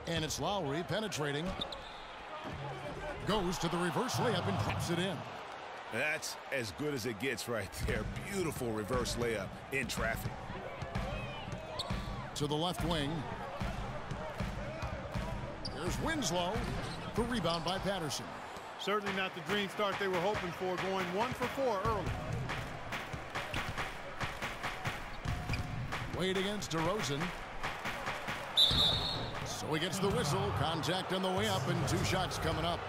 And it's Lowry penetrating. Goes to the reverse layup and drops it in. That's as good as it gets right there. Beautiful reverse layup in traffic. To the left wing. Here's Winslow. The rebound by Patterson. Certainly not the dream start they were hoping for, going 1 for 4 early. Wade against DeRozan. So he gets the whistle. Contact on the way up and 2 shots coming up.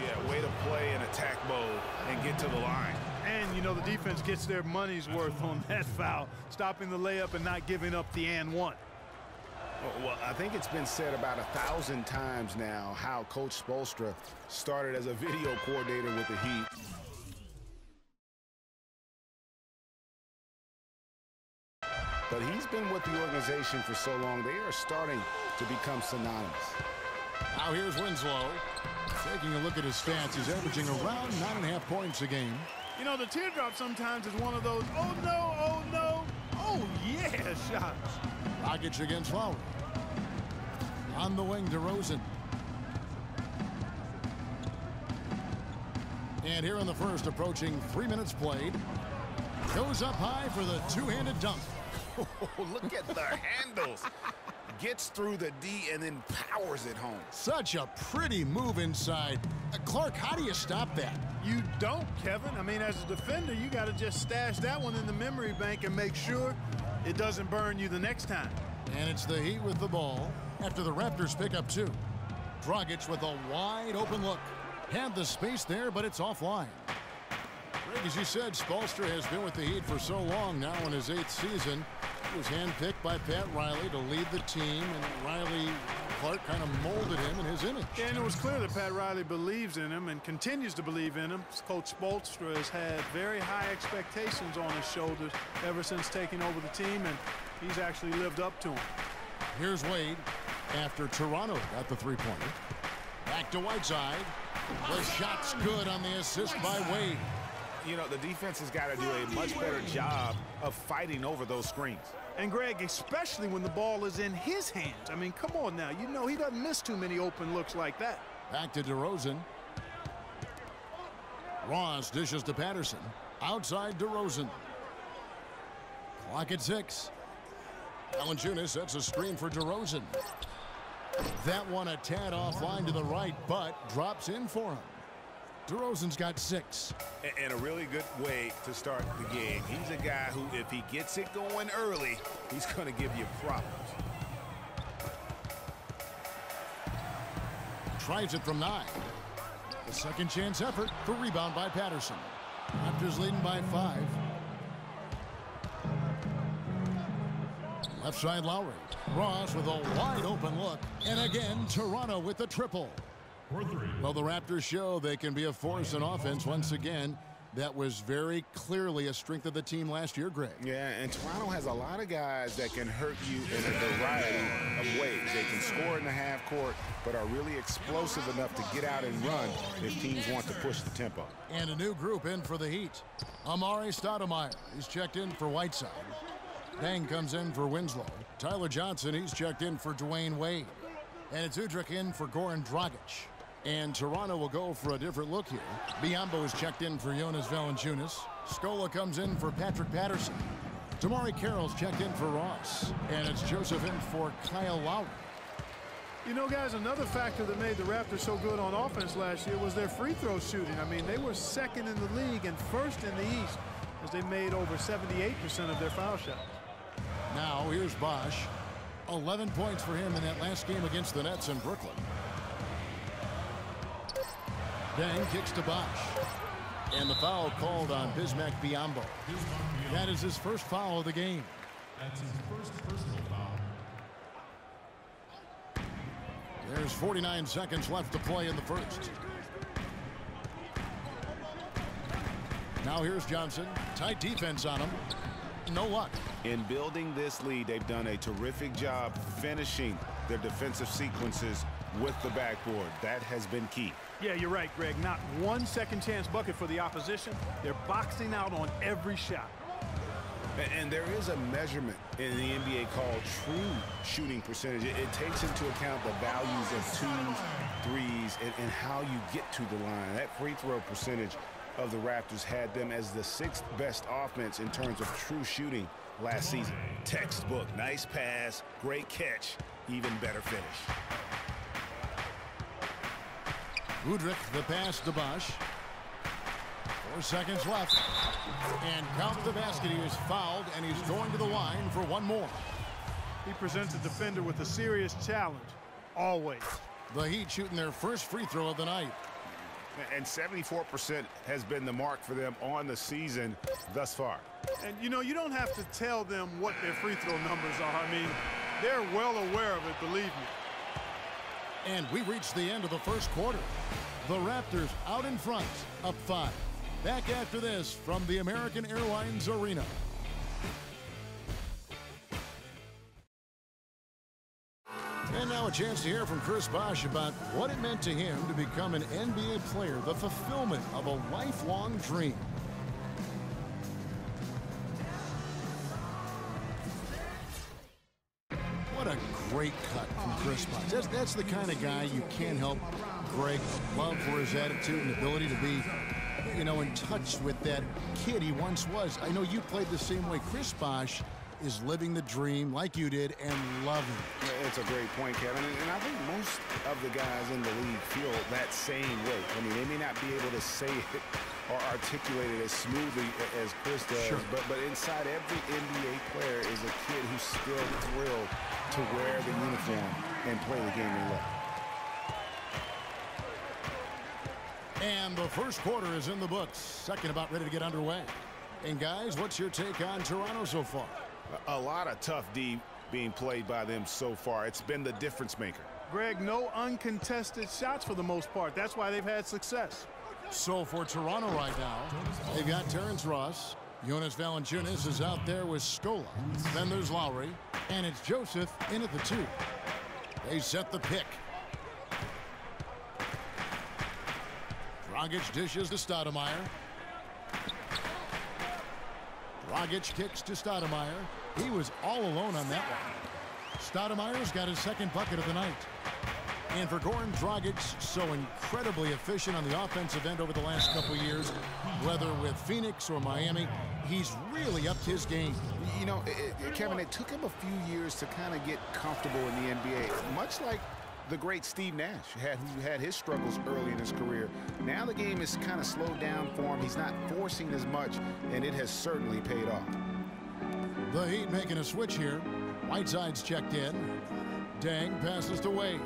Yeah, way to play in attack mode and get to the line. And, you know, the defense gets their money's worth on that foul, stopping the layup and not giving up the and one. Well, I think it's been said about 1,000 times now how Coach Spoelstra started as a video coordinator with the Heat. But he's been with the organization for so long, they are starting to become synonymous. Now here's Winslow. Taking a look at his stats, he's averaging around 9.5 points a game. You know, the teardrop sometimes is one of those, oh no, oh no, oh yeah shots. Dragic against Lowry. On the wing, DeRozan. And here in the first, approaching 3 minutes played. Goes up high for the two-handed dunk. Oh, look at the handles. Gets through the D and then powers it home. Such a pretty move inside. Clark, how do you stop that? You don't, Kevin. I mean, as a defender, you got to just stash that one in the memory bank and make sure it doesn't burn you the next time. And it's the Heat with the ball after the Raptors pick up 2. Dragic with a wide open look. Had the space there, but it's offline. Greg, as you said, Spoelstra has been with the Heat for so long now in his 8th season. He was handpicked by Pat Riley to lead the team, and Riley Clark kind of molded him in his image. And it was clear that Pat Riley believes in him and continues to believe in him. Coach Spoelstra has had very high expectations on his shoulders ever since taking over the team, and he's actually lived up to them. Here's Wade after Toronto got the 3-pointer. Back to Whiteside. The shot's good on the assist by Wade. You know, the defense has got to do a much better job of fighting over those screens. And, Greg, especially when the ball is in his hands. I mean, come on now. You know he doesn't miss too many open looks like that. Back to DeRozan. Ross dishes to Patterson. Outside DeRozan. Clock at 6. Valanciunas sets a screen for DeRozan. That one a tad offline to the right, but drops in for him. DeRozan's got 6. And a really good way to start the game. He's a guy who, if he gets it going early, he's going to give you problems. Tries it from 9. The second chance effort. The rebound by Patterson. Raptors leading by 5. Left side Lowry. Ross with a wide open look. And again, Toronto with the triple. Well, the Raptors show they can be a force in offense once again. That was very clearly a strength of the team last year, Greg. Yeah, and Toronto has a lot of guys that can hurt you in a variety of ways. They can score in the half court, but are really explosive enough to get out and run if teams want to push the tempo. And a new group in for the Heat. Amari Stoudemire, he's checked in for Whiteside. Deng comes in for Winslow. Tyler Johnson, he's checked in for Dwayne Wade. And it's Udrih in for Goran Dragic. And Toronto will go for a different look here. Biyombo is checked in for Jonas Valanciunas. Scola comes in for Patrick Patterson. Damari Carroll's checked in for Ross. And it's Joseph in for Kyle Lowry. You know, guys, another factor that made the Raptors so good on offense last year was their free throw shooting. I mean, they were second in the league and first in the East as they made over 78% of their foul shots. Now here's Bosh. 11 points for him in that last game against the Nets in Brooklyn. Deng kicks to Bosh. And the foul called on Bismack Biyombo. That is his first foul of the game. That's his first personal foul. There's 49 seconds left to play in the first. Now here's Johnson. Tight defense on him. No luck. In building this lead, they've done a terrific job finishing their defensive sequences with the backboard. That has been key. Yeah, you're right, Greg. Not one second chance bucket for the opposition. They're boxing out on every shot. And there is a measurement in the NBA called true shooting percentage. It takes into account the values of twos, threes, and how you get to the line. That free throw percentage of the Raptors had them as the 6th best offense in terms of true shooting last season. Textbook, nice pass, great catch, even better finish. Udrih, the pass to Bosh. 4 seconds left. And count the basket. He is fouled, and he's going to the line for one more. He presents a defender with a serious challenge, always. The Heat shooting their first free throw of the night. And 74% has been the mark for them on the season thus far. And, you know, you don't have to tell them what their free throw numbers are. I mean, they're well aware of it, believe me. And we reached the end of the first quarter. The Raptors out in front, up 5. Back after this from the American Airlines Arena. And now a chance to hear from Chris Bosh about what it meant to him to become an NBA player, the fulfillment of a lifelong dream. What a great cut from Chris Bosh. That's the kind of guy you can't help Greg love for his attitude and ability to be, you know, in touch with that kid he once was. I know you played the same way. Chris Bosh is living the dream like you did and loving it. It's a great point, Kevin. And I think most of the guys in the league feel that same way. I mean, they may not be able to say it or articulate it as smoothly as Chris does, sure. but inside every NBA player is a kid who's still thrilled to wear the uniform and play the game they love. And the first quarter is in the books. Second about ready to get underway. And guys, what's your take on Toronto so far? A lot of tough D being played by them so far. It's been the difference maker. Greg, no uncontested shots for the most part. That's why they've had success. So for Toronto right now, they've got Terrence Ross. Jonas Valanciunas is out there with Scola. Then there's Lowry. And it's Joseph in at the 2. They set the pick. Dragic dishes to Stoudemire. Dragic kicks to Stoudemire. He was all alone on that one. Stoudemire's got his second bucket of the night. And for Goran Dragic, so incredibly efficient on the offensive end over the last couple years, whether with Phoenix or Miami, he's really upped his game. You know, Kevin, it took him a few years to kind of get comfortable in the NBA, much like the great Steve Nash, who had his struggles early in his career. Now the game is kind of slowed down for him. He's not forcing as much, and it has certainly paid off. The Heat making a switch here. Whiteside's checked in. Deng passes to Wade.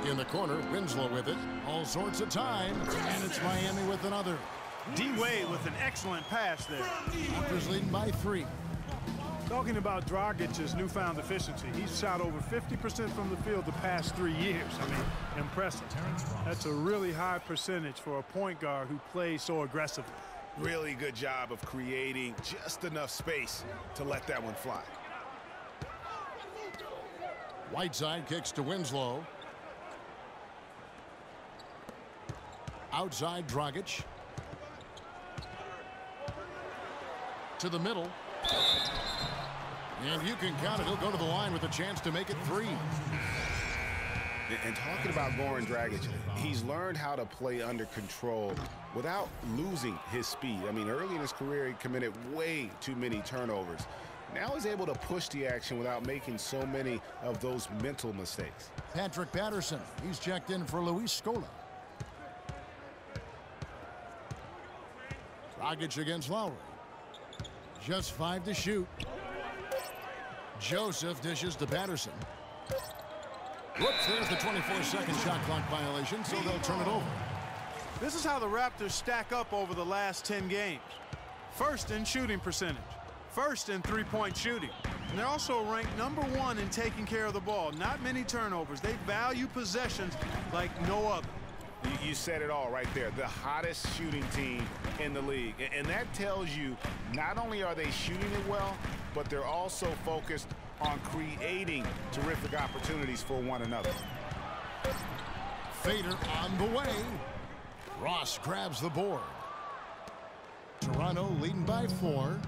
In the corner, Winslow with it. All sorts of time, and it's Miami with another. D-Wade with an excellent pass there. Raptors leading by 3. Talking about Dragic's newfound efficiency, he's shot over 50% from the field the past 3 years. I mean, impressive. That's a really high percentage for a point guard who plays so aggressively. Really good job of creating just enough space to let that one fly. Whiteside kicks to Winslow. Outside Dragic. To the middle. And you can count it. He'll go to the line with a chance to make it 3. And talking about Goran Dragic, he's learned how to play under control without losing his speed. I mean, early in his career, he committed way too many turnovers. Now he's able to push the action without making so many of those mental mistakes. Patrick Patterson, he's checked in for Luis Scola. Dragic against Lowry. Just 5 to shoot. Joseph dishes to Patterson. Whoops, there's the 24-second shot clock violation, so they'll turn it over. This is how the Raptors stack up over the last 10 games. First in shooting percentage. First in three-point shooting. And they're also ranked #1 in taking care of the ball. Not many turnovers. They value possessions like no other. You said it all right there. The hottest shooting team in the league. And that tells you not only are they shooting it well, but they're also focused on creating terrific opportunities for one another. Fader on the way. Ross grabs the board. Toronto leading by 4.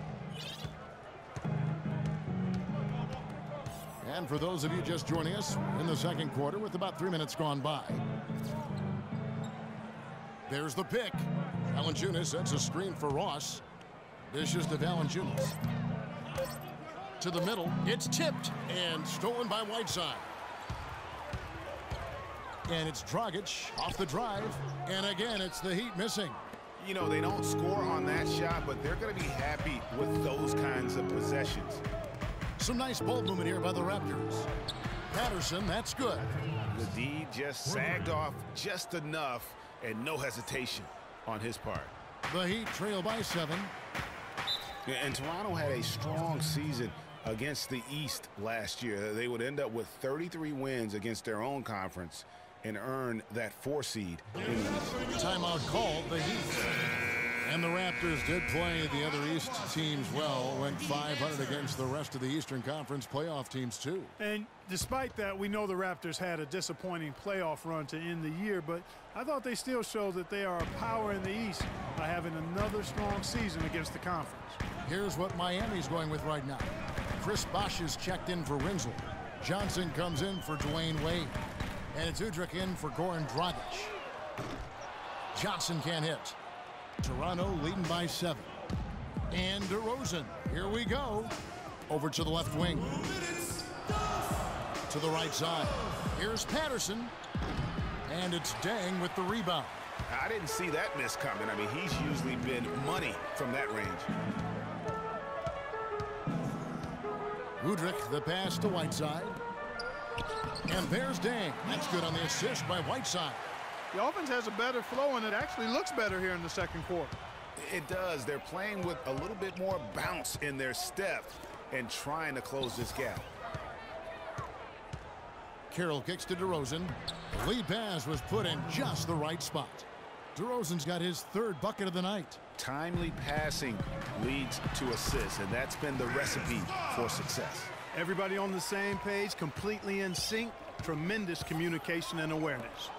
And for those of you just joining us, in the second quarter with about 3 minutes gone by. There's the pick. Valanciunas sets a screen for Ross. Dishes to Valanciunas. To the middle. It's tipped and stolen by Whiteside. And it's Dragic off the drive. And again, it's the Heat missing. You know, they don't score on that shot, but they're going to be happy with those kinds of possessions. Some nice ball movement here by the Raptors. Patterson, that's good. The D just sagged off just enough and no hesitation on his part. The Heat trail by 7. And Toronto had a strong season against the East last year. They would end up with 33 wins against their own conference and earn that 4 seed in the East. Timeout called, the Heat. And the Raptors did play the other East teams well, went 500 against the rest of the Eastern Conference playoff teams too. And despite that, we know the Raptors had a disappointing playoff run to end the year, but I thought they still showed that they are a power in the East by having another strong season against the conference. Here's what Miami's going with right now. Chris Bosh is checked in for Winslow. Johnson comes in for Dwayne Wade. And it's Udrih in for Goran Dragic. Johnson can't hit. Toronto leading by 7. And DeRozan, here we go. Over to the left wing. To the right side. Here's Patterson. And it's Deng with the rebound. I didn't see that miss coming. I mean, he's usually been money from that range. Udrih, the pass to Whiteside. And there's Deng. That's good on the assist by Whiteside. The offense has a better flow, and it actually looks better here in the second quarter. It does. They're playing with a little bit more bounce in their step and trying to close this gap. Carroll kicks to DeRozan. The lead pass was put in just the right spot. DeRozan's got his 3rd bucket of the night. Timely passing leads to assists, and that's been the recipe for success. Everybody on the same page, completely in sync. Tremendous communication and awareness.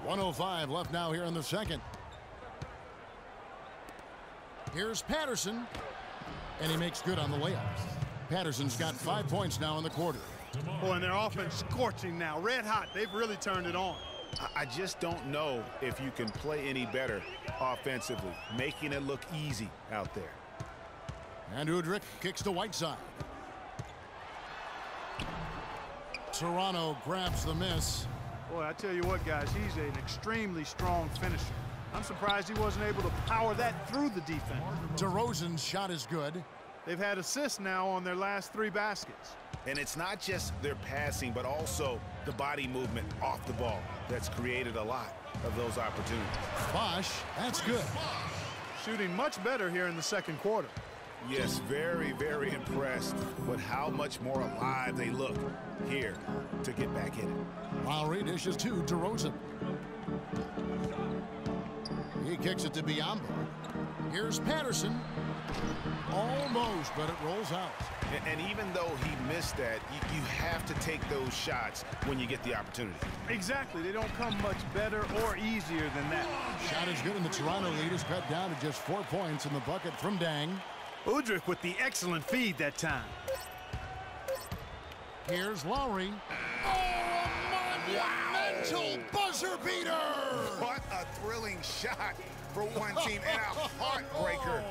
1:05 left now here in the second. Here's Patterson. And he makes good on the layup. Patterson's got 5 points now in the quarter. Boy, and their offense scorching now. Red hot. They've really turned it on. I just don't know if you can play any better offensively, making it look easy out there. And Udrih kicks to Whiteside. Toronto grabs the miss. Boy, I tell you what, guys, he's an extremely strong finisher. I'm surprised he wasn't able to power that through the defense. DeRozan's shot is good. They've had assists now on their last 3 baskets. And it's not just their passing, but also the body movement off the ball that's created a lot of those opportunities. Bosh, that's good. Shooting much better here in the second quarter. Yes, very, very impressed with how much more alive they look here to get back in it. Lowry dishes to DeRozan. He kicks it to Biyombo. Here's Patterson. Almost, but it rolls out. And even though he missed that, you have to take those shots when you get the opportunity. Exactly. They don't come much better or easier than that. Shot is good, and the Toronto lead is cut down to just 4 points in the bucket from Deng. Udrih with the excellent feed that time. Here's Lowry. Oh, a monumental buzzer beater! What a thrilling shot for one team and a heartbreaker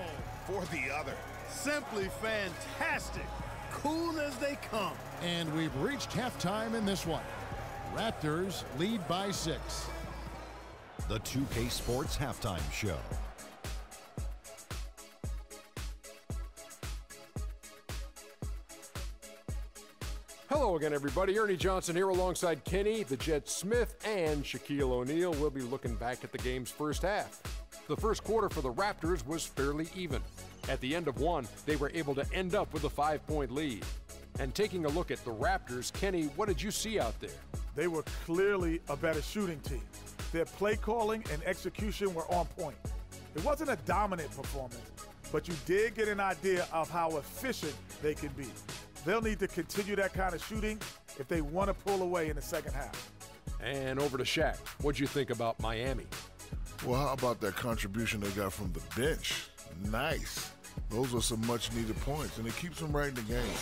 for the other. Simply fantastic. Cool as they come. And we've reached halftime in this one. Raptors lead by 6. The 2K Sports Halftime Show. Hello again, everybody. Ernie Johnson here alongside Kenny, the Jet Smith, and Shaquille O'Neal. We'll be looking back at the game's first half. The first quarter for the Raptors was fairly even. At the end of one, they were able to end up with a 5-point lead. And taking a look at the Raptors, Kenny, what did you see out there? They were clearly a better shooting team. Their play calling and execution were on point. It wasn't a dominant performance, but you did get an idea of how efficient they can be. They'll need to continue that kind of shooting if they want to pull away in the second half. And over to Shaq. What'd you think about Miami? Well, how about that contribution they got from the bench? Nice. Those are some much-needed points, and it keeps them right in the game.